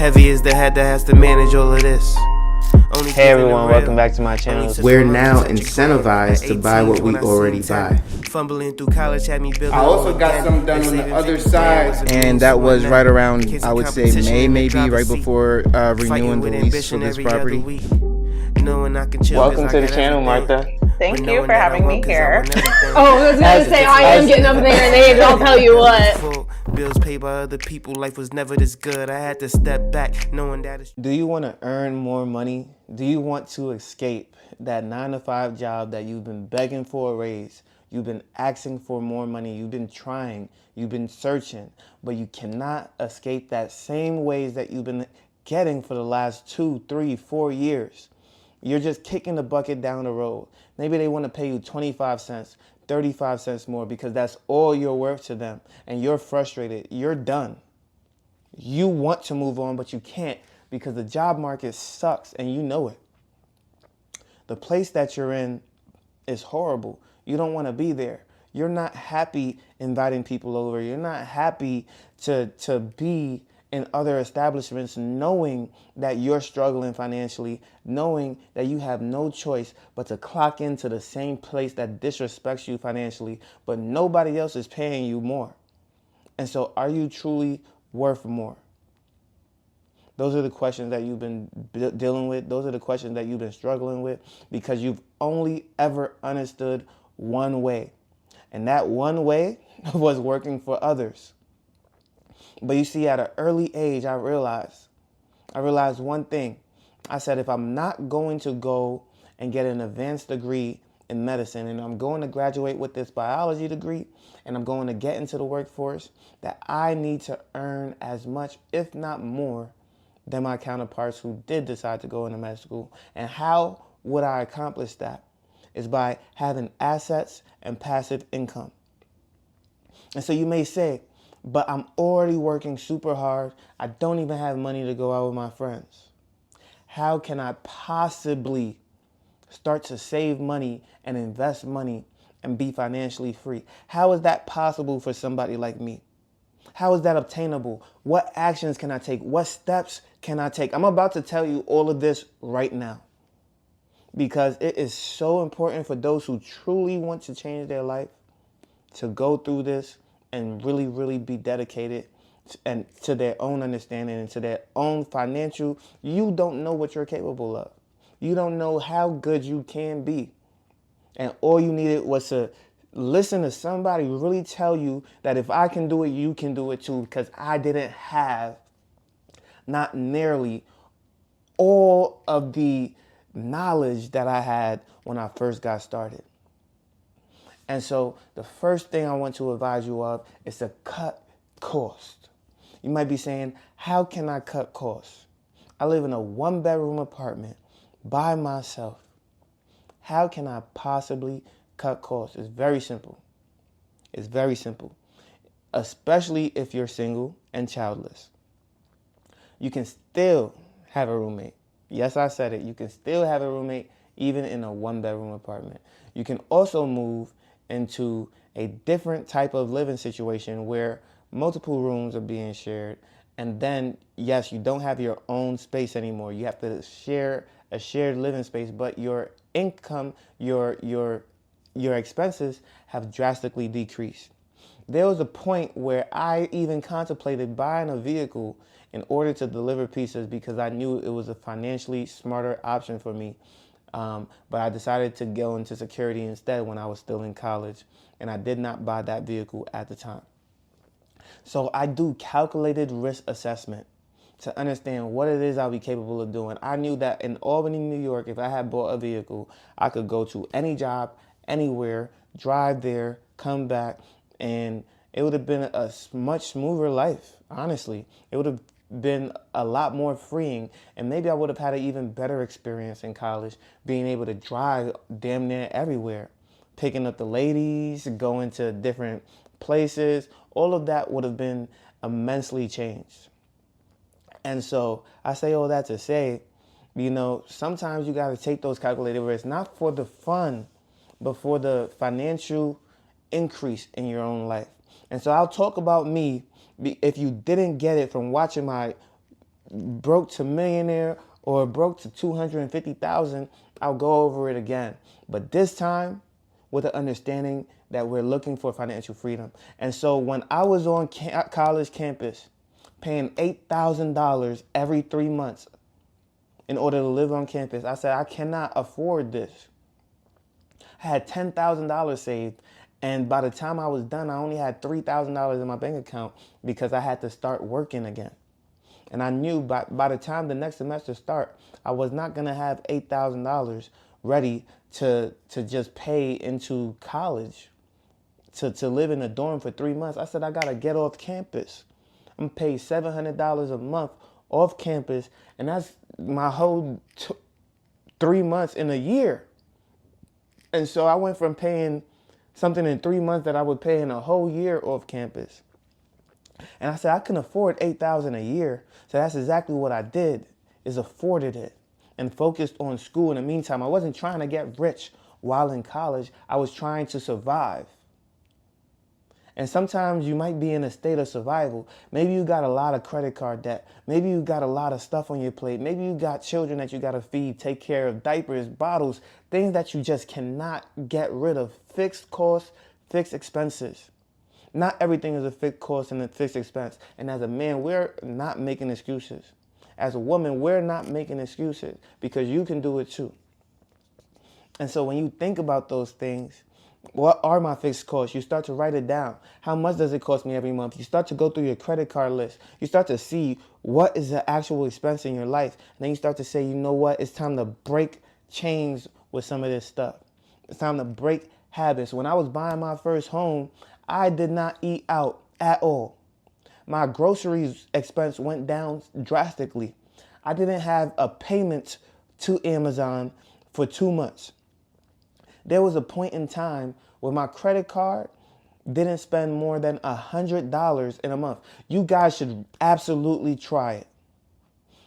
Heavy is the head that has to manage all of this. Hey everyone, welcome back to my channel. We're now incentivized to buy what we already buy. Fumbling through college had me building. I also got some done on the other side. And that was right around, I would say, May, maybe, right before renewing the lease for this property. Welcome to the channel, Martha. Thank you for having me here. Oh, I was going to say, I am getting up there and age, I'll tell you what. Bills paid by other people, life was never this good. I had to step back, knowing that it's... Do you want to earn more money? Do you want to escape that 9-to-5 job that you've been begging for a raise? You've been asking for more money. You've been trying. You've been searching. But you cannot escape that same ways that you've been getting for the last 2, 3, 4 years. You're just kicking the bucket down the road. Maybe they want to pay you 25 cents, 35 cents more because that's all you're worth to them. And you're frustrated. You're done. You want to move on, but you can't because the job market sucks and you know it. The place that you're in is horrible. You don't want to be there. You're not happy inviting people over. You're not happy to be in other establishments knowing that you're struggling financially, knowing that you have no choice but to clock into the same place that disrespects you financially, but nobody else is paying you more. And so are you truly worth more? Those are the questions that you've been dealing with. Those are the questions that you've been struggling with because you've only ever understood one way. And that one way was working for others. But you see, at an early age, I realized one thing. I said, if I'm not going to go and get an advanced degree in medicine and I'm going to graduate with this biology degree and I'm going to get into the workforce, that I need to earn as much, if not more, than my counterparts who did decide to go into med school. And how would I accomplish that? Is by having assets and passive income. And so you may say, but I'm already working super hard. I don't even have money to go out with my friends. How can I possibly start to save money and invest money and be financially free? How is that possible for somebody like me? How is that obtainable? What actions can I take? What steps can I take? I'm about to tell you all of this right now because it is so important for those who truly want to change their life to go through this and really, really be dedicated and to their own understanding and to their own financial. You don't know what you're capable of. You don't know how good you can be. And all you needed was to listen to somebody really tell you that if I can do it, you can do it too, because I didn't have not nearly all of the knowledge that I had when I first got started. And so the first thing I want to advise you of is to cut costs. You might be saying, how can I cut costs? I live in a 1-bedroom apartment by myself. How can I possibly cut costs? It's very simple. It's very simple, especially if you're single and childless. You can still have a roommate. Yes, I said it. You can still have a roommate even in a 1-bedroom apartment. You can also move into a different type of living situation where multiple rooms are being shared. And then, yes, you don't have your own space anymore. You have to share a shared living space, but your income, your expenses have drastically decreased. There was a point where I even contemplated buying a vehicle in order to deliver pizzas because I knew it was a financially smarter option for me. But I decided to go into security instead when I was still in college, and I did not buy that vehicle at the time. So I do calculated risk assessment to understand what it is I'll be capable of doing. I knew that in Albany, New York, if I had bought a vehicle, I could go to any job, anywhere, drive there, come back, and it would have been a much smoother life, honestly. It would have been a lot more freeing, and maybe I would have had an even better experience in college, being able to drive damn near everywhere, picking up the ladies, going to different places. All of that would have been immensely changed. And so I say all that to say, sometimes you got to take those calculated risks, not for the fun, but for the financial increase in your own life. And so I'll talk about me if you didn't get it from watching my broke to millionaire or broke to 250,000, I'll go over it again. But this time, with the understanding that we're looking for financial freedom. And so when I was on college campus, paying $8,000 every 3 months in order to live on campus, I said, I cannot afford this. I had $10,000 saved, and by the time I was done, I only had $3,000 in my bank account because I had to start working again. And I knew by the time the next semester start, I was not going to have $8,000 ready to just pay into college, to live in a dorm for 3 months. I said, I got to get off campus. I'm paid $700 a month off campus, and that's my whole 3 months in a year. And so I went from paying something in 3 months that I would pay in a whole year off campus. And I said, I can afford $8,000 a year. So that's exactly what I did, is afforded it and focused on school. In the meantime, I wasn't trying to get rich while in college. I was trying to survive. And sometimes you might be in a state of survival. Maybe you got a lot of credit card debt. Maybe you got a lot of stuff on your plate. Maybe you got children that you got to feed, take care of, diapers, bottles, things that you just cannot get rid of. Fixed costs, fixed expenses. Not everything is a fixed cost and a fixed expense. And as a man, we're not making excuses. As a woman, we're not making excuses because you can do it too. And so when you think about those things, what are my fixed costs? You start to write it down. How much does it cost me every month? You start to go through your credit card list. You start to see what is the actual expense in your life. And then you start to say, you know what? It's time to break chains with some of this stuff. It's time to break habits. When I was buying my first home, I did not eat out at all. My groceries expense went down drastically. I didn't have a payment to Amazon for 2 months. There was a point in time where my credit card didn't spend more than $100 in a month. You guys should absolutely try it.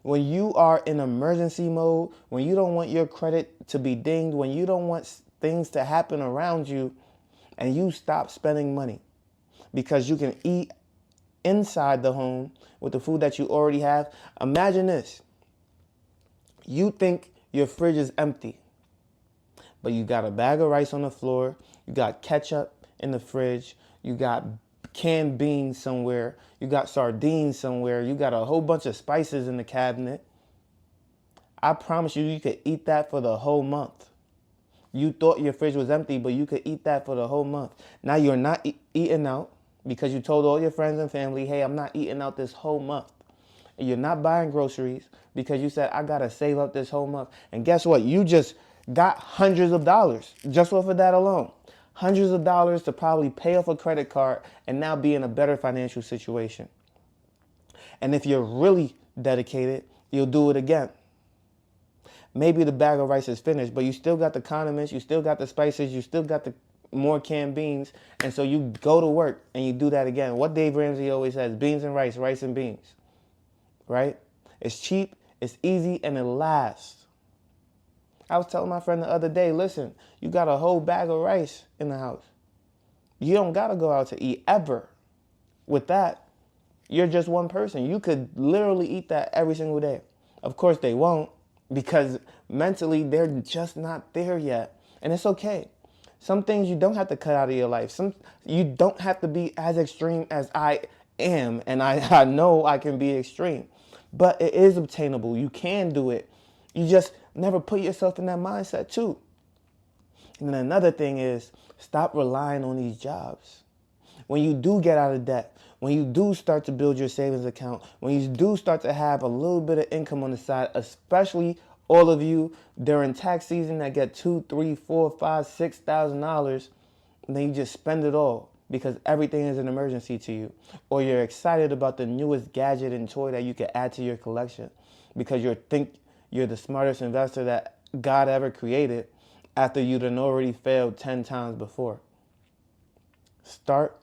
When you are in emergency mode, when you don't want your credit to be dinged, when you don't want things to happen around you, and you stop spending money because you can eat inside the home with the food that you already have. Imagine this. You think your fridge is empty, but you got a bag of rice on the floor, you got ketchup in the fridge, you got canned beans somewhere, you got sardines somewhere, you got a whole bunch of spices in the cabinet. I promise you, you could eat that for the whole month. You thought your fridge was empty, but you could eat that for the whole month. Now you're not eating out because you told all your friends and family, hey, I'm not eating out this whole month. And you're not buying groceries because you said, I got to save up this whole month. And guess what? You just got hundreds of dollars just off of that alone. Hundreds of dollars to probably pay off a credit card and now be in a better financial situation. And if you're really dedicated, you'll do it again. Maybe the bag of rice is finished, but you still got the condiments, you still got the spices, you still got the more canned beans. And so you go to work and you do that again. What Dave Ramsey always says, beans and rice, rice and beans, right? It's cheap, it's easy, and it lasts. I was telling my friend the other day, listen, you got a whole bag of rice in the house. You don't got to go out to eat ever. With that, you're just one person. You could literally eat that every single day. Of course they won't, because mentally they're just not there yet. And it's okay. Some things you don't have to cut out of your life. You don't have to be as extreme as I am. And I know I can be extreme. But it is obtainable. You can do it. You just never put yourself in that mindset too. And then another thing is, stop relying on these jobs. When you do get out of debt, when you do start to build your savings account, when you do start to have a little bit of income on the side, especially all of you during tax season that get $2,000, $3,000, $4,000, $5,000, $6,000, and then you just spend it all because everything is an emergency to you. Or you're excited about the newest gadget and toy that you can add to your collection because you think you're the smartest investor that God ever created after you'd already failed 10 times before. Start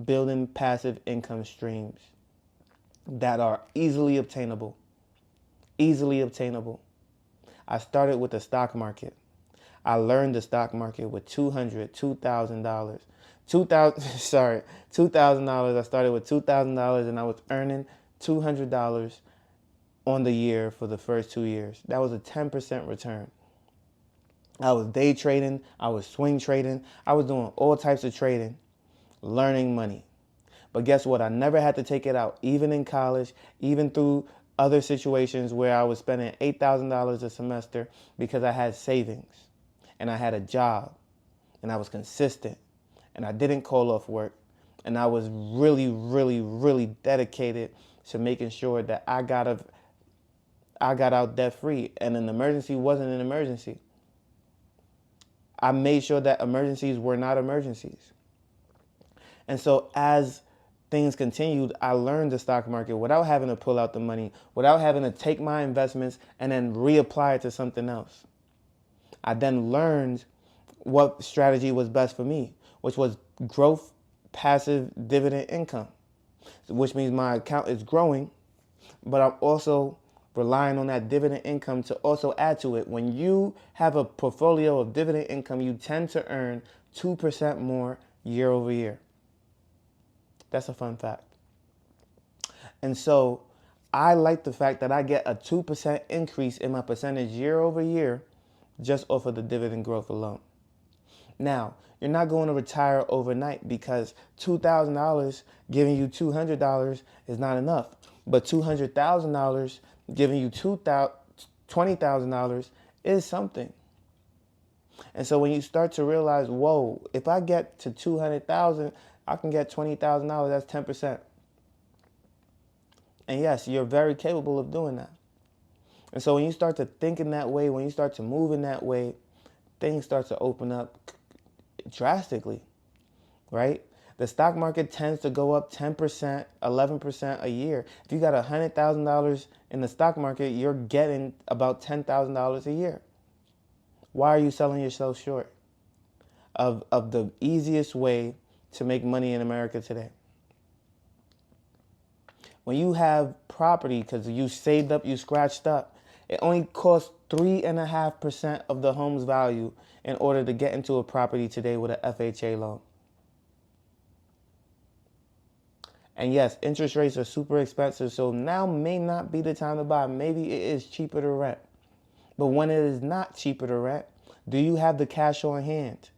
building passive income streams that are easily obtainable. Easily obtainable. I started with the stock market. I learned the stock market with $2,000. $2,000. I started with $2,000 and I was earning $200 on the year for the first 2 years. That was a 10% return. I was day trading. I was swing trading. I was doing all types of trading, learning money. But guess what? I never had to take it out, even in college, even through other situations where I was spending $8,000 a semester because I had savings and I had a job and I was consistent and I didn't call off work. And I was really, really, really dedicated to making sure that I got out debt free. And an emergency wasn't an emergency. I made sure that emergencies were not emergencies. And so as things continued, I learned the stock market without having to pull out the money, without having to take my investments and then reapply it to something else. I then learned what strategy was best for me, which was growth, passive dividend income, which means my account is growing, but I'm also relying on that dividend income to also add to it. When you have a portfolio of dividend income, you tend to earn 2% more year over year. That's a fun fact. And so I like the fact that I get a 2% increase in my percentage year over year just off of the dividend growth alone. Now, you're not going to retire overnight because $2,000 giving you $200 is not enough. But $200,000 giving you $20,000 is something. And so when you start to realize, whoa, if I get to $200,000, I can get $20,000. That's 10%. And yes, you're very capable of doing that. And so when you start to think in that way, when you start to move in that way, things start to open up drastically, right? The stock market tends to go up 10%, 11% a year. If you got $100,000 in the stock market, you're getting about $10,000 a year. Why are you selling yourself short of the easiest way to make money in America today? When you have property, because you saved up, you scratched up, it only costs 3.5% of the home's value in order to get into a property today with an FHA loan. And yes, interest rates are super expensive, so now may not be the time to buy. Maybe it is cheaper to rent. But when it is not cheaper to rent, do you have the cash on hand?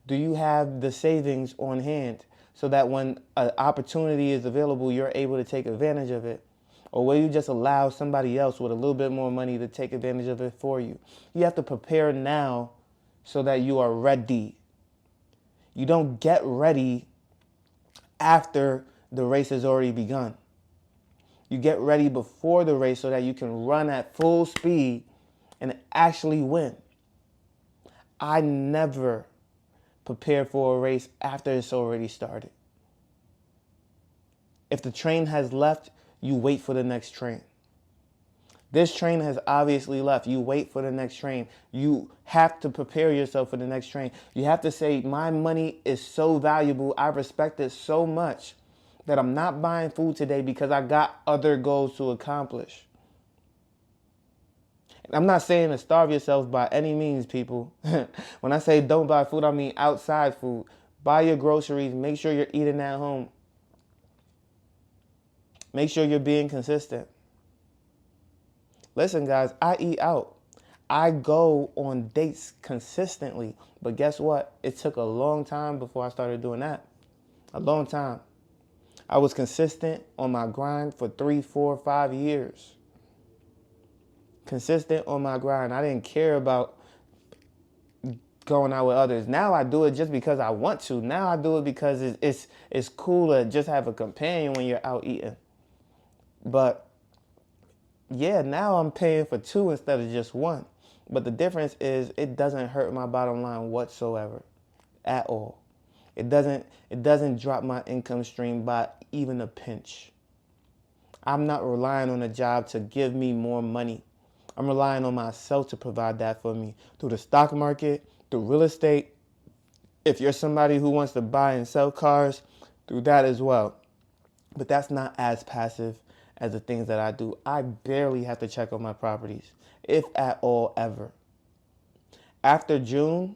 Do you have the savings on hand so that when an opportunity is available, you're able to take advantage of it? Or will you just allow somebody else with a little bit more money to take advantage of it for you? You have to prepare now so that you are ready. You don't get ready after the race has already begun. You get ready before the race so that you can run at full speed and actually win. I never prepare for a race after it's already started. If the train has left, you wait for the next train. This train has obviously left. You wait for the next train. You have to prepare yourself for the next train. You have to say, my money is so valuable. I respect it so much that I'm not buying food today because I got other goals to accomplish. And I'm not saying to starve yourself by any means, people. When I say don't buy food, I mean outside food. Buy your groceries. Make sure you're eating at home. Make sure you're being consistent. Listen, guys, I eat out. I go on dates consistently. But guess what? It took a long time before I started doing that. A long time. I was consistent on my grind for 3, 4, 5 years. Consistent on my grind. I didn't care about going out with others. Now I do it just because I want to. Now I do it because it's cool to just have a companion when you're out eating. But yeah, now I'm paying for 2 instead of just 1. But the difference is it doesn't hurt my bottom line whatsoever at all. It doesn't drop my income stream by even a pinch. I'm not relying on a job to give me more money. I'm relying on myself to provide that for me through the stock market, through real estate. If you're somebody who wants to buy and sell cars, through that as well. But that's not as passive as the things that I do. I barely have to check on my properties, if at all ever. After June,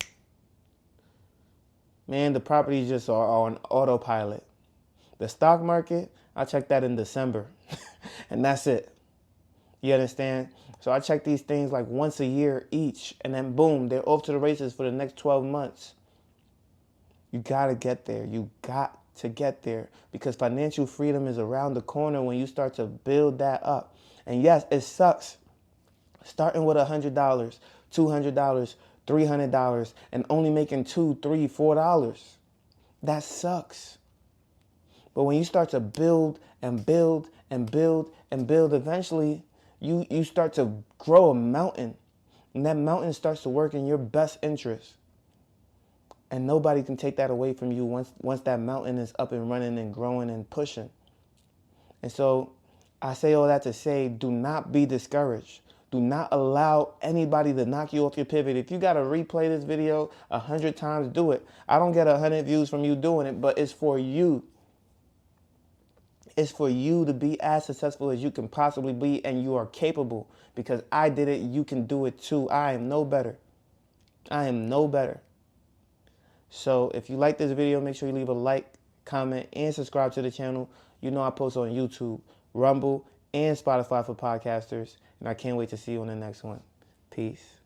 man, the properties just are on autopilot. The stock market, I check that in December, and that's it. You understand? So I check these things like once a year each, and then boom, they're off to the races for the next 12 months. You gotta get there. You got to get there, because financial freedom is around the corner when you start to build that up. And yes, it sucks starting with $100, $200, $300, and only making $2, $3, $4. That sucks. But when you start to build and build and build and build, eventually you start to grow a mountain. And that mountain starts to work in your best interest. And nobody can take that away from you once that mountain is up and running and growing and pushing. And so I say all that to say, do not be discouraged. Do not allow anybody to knock you off your pivot. If you got to replay this video 100 times, do it. I don't get 100 views from you doing it, but it's for you. It's for you to be as successful as you can possibly be, and you are capable. Because I did it, you can do it too. I am no better. I am no better. So if you like this video, make sure you leave a like, comment, and subscribe to the channel. You know I post on YouTube, Rumble, and Spotify for podcasters. And I can't wait to see you on the next one. Peace.